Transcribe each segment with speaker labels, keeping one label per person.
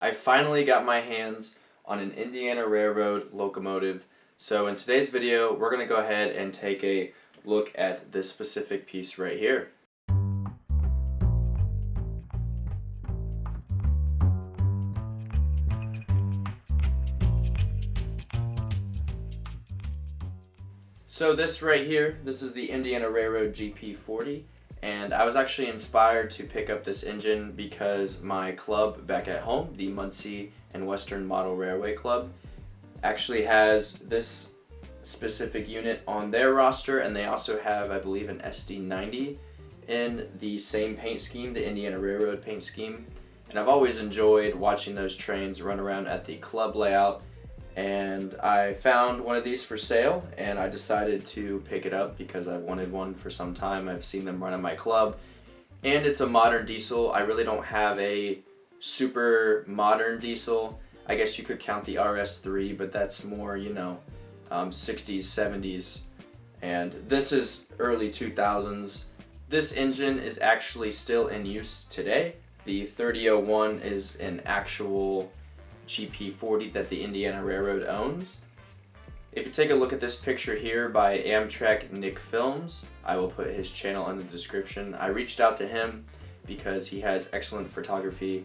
Speaker 1: I finally got my hands on an Indiana Railroad locomotive. So in today's video, we're going to go ahead and take a look at this specific piece right here. So this right here, this is the Indiana Railroad GP40, and I was actually inspired to pick up this engine because my club back at home, the Muncie and Western Model Railway Club, actually has this specific unit on their roster, and they also have, I believe, an SD90 in the same paint scheme, the Indiana Railroad paint scheme. And I've always enjoyed watching those trains run around at the club layout. And I found one of these for sale, and I decided to pick it up because I've wanted one for some time. I've seen them run at my club, and it's a modern diesel. I really don't have a super modern diesel. I guess you could count the RS3, but that's more, 60s, 70s, and this is early 2000s. This engine is actually still in use today. The 3001 is an actual GP40 that the Indiana Railroad owns. If you take a look at this picture here by AmtrakNickFilms, I will put his channel in the description. I reached out to him because he has excellent photography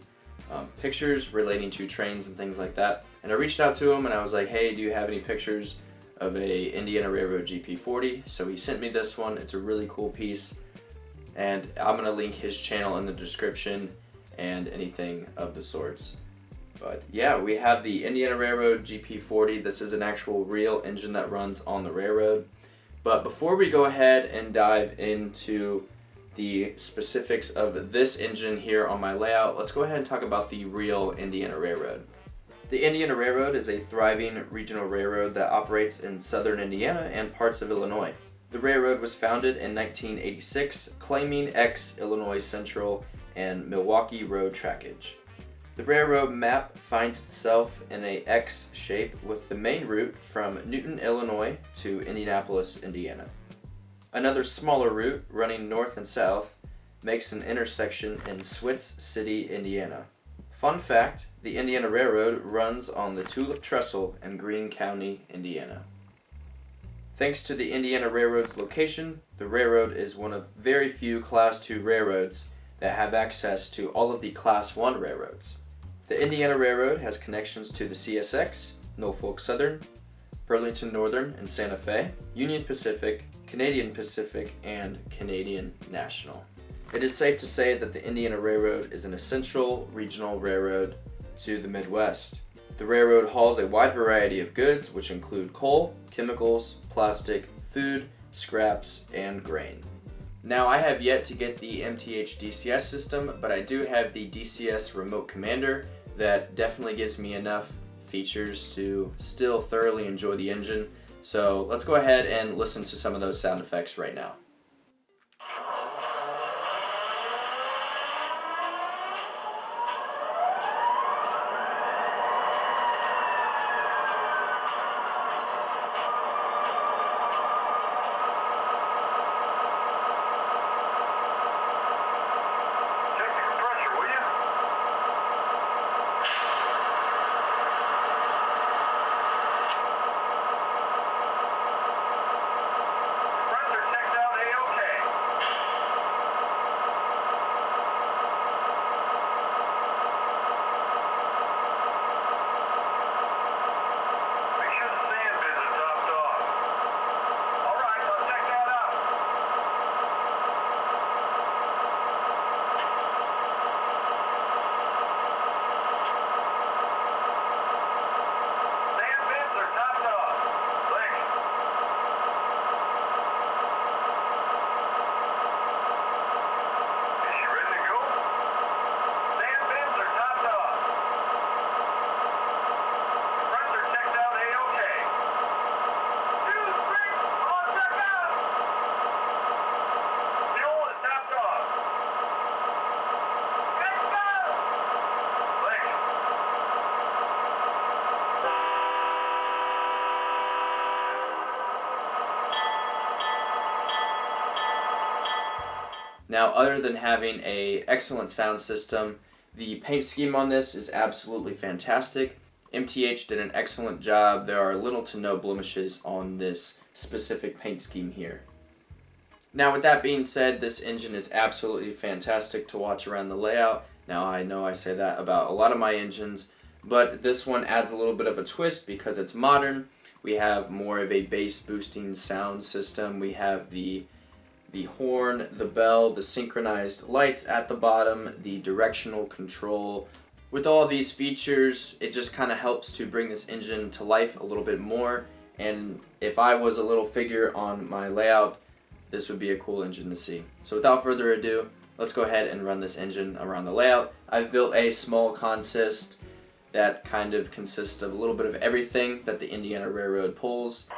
Speaker 1: pictures relating to trains and things like that. And I reached out to him and I was like, hey, do you have any pictures of a Indiana Railroad GP40? So he sent me this one. It's a really cool piece, and I'm gonna link his channel in the description and anything of the sorts. But yeah, we have the Indiana Railroad GP40. This is an actual real engine that runs on the railroad. But before we go ahead and dive into the specifics of this engine here on my layout, let's go ahead and talk about the real Indiana Railroad. The Indiana Railroad is a thriving regional railroad that operates in southern Indiana and parts of Illinois. The railroad was founded in 1986, claiming ex-Illinois Central and Milwaukee road trackage. The railroad map finds itself in a X shape with the main route from Newton, Illinois to Indianapolis, Indiana. Another smaller route running north and south makes an intersection in Switz City, Indiana. Fun fact, the Indiana Railroad runs on the Tulip Trestle in Greene County, Indiana. Thanks to the Indiana Railroad's location, the railroad is one of very few Class II railroads that have access to all of the Class I railroads. The Indiana Railroad has connections to the CSX, Norfolk Southern, Burlington Northern and Santa Fe, Union Pacific, Canadian Pacific, and Canadian National. It is safe to say that the Indiana Railroad is an essential regional railroad to the Midwest. The railroad hauls a wide variety of goods, which include coal, chemicals, plastic, food, scraps, and grain. Now, I have yet to get the M.T.H DCS system, but I do have the DCS Remote Commander that definitely gives me enough features to still thoroughly enjoy the engine. So let's go ahead and listen to some of those sound effects right now. Now, other than having an excellent sound system, The paint scheme on this is absolutely fantastic. M.T.H did an excellent job. There are little to no blemishes on this specific paint scheme here. Now with that being said, this engine is absolutely fantastic to watch around the layout. Now I know I say that about a lot of my engines, but this one adds a little bit of a twist because it's modern. We have more of a bass boosting sound system. We have the horn, the bell, the synchronized lights at the bottom, the directional control. With all of these features, it just kind of helps to bring this engine to life a little bit more. And if I was a little figure on my layout, this would be a cool engine to see. So without further ado, let's go ahead and run this engine around the layout. I've built a small consist that kind of consists of a little bit of everything that the Indiana Railroad pulls.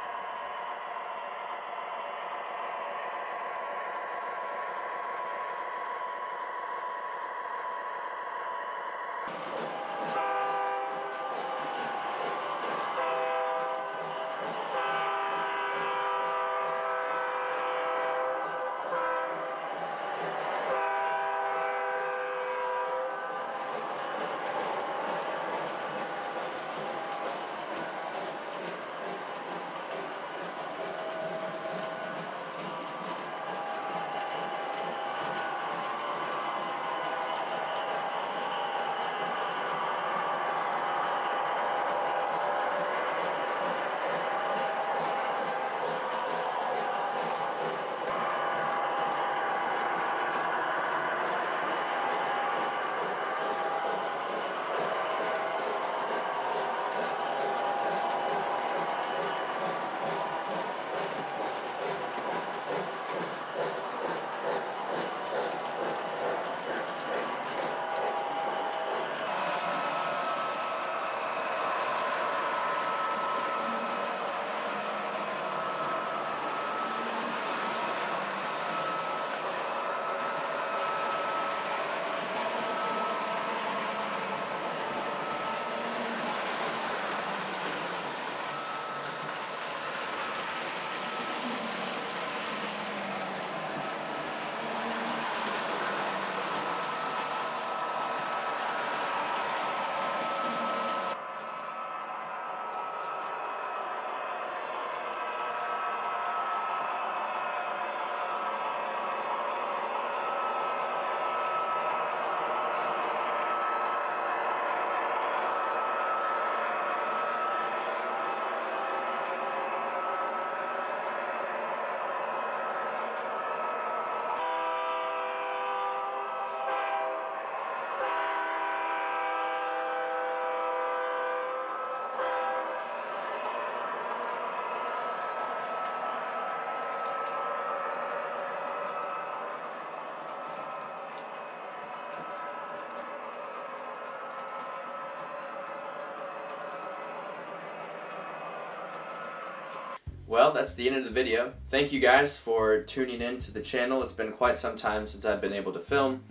Speaker 1: Well, that's the end of the video. Thank you guys for tuning in to the channel. It's been quite some time since I've been able to film.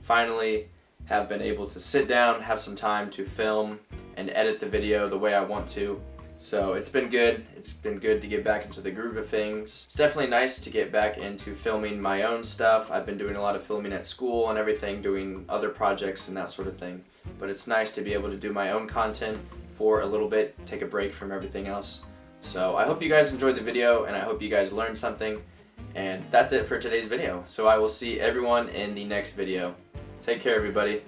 Speaker 1: Finally have been able to sit down, have some time to film and edit the video the way I want to. So it's been good. It's been good to get back into the groove of things. It's definitely nice to get back into filming my own stuff. I've been doing a lot of filming at school and everything, doing other projects and that sort of thing. But it's nice to be able to do my own content for a little bit, take a break from everything else. So I hope you guys enjoyed the video and I hope you guys learned something. And that's it for today's video. So I will see everyone in the next video. Take care, everybody.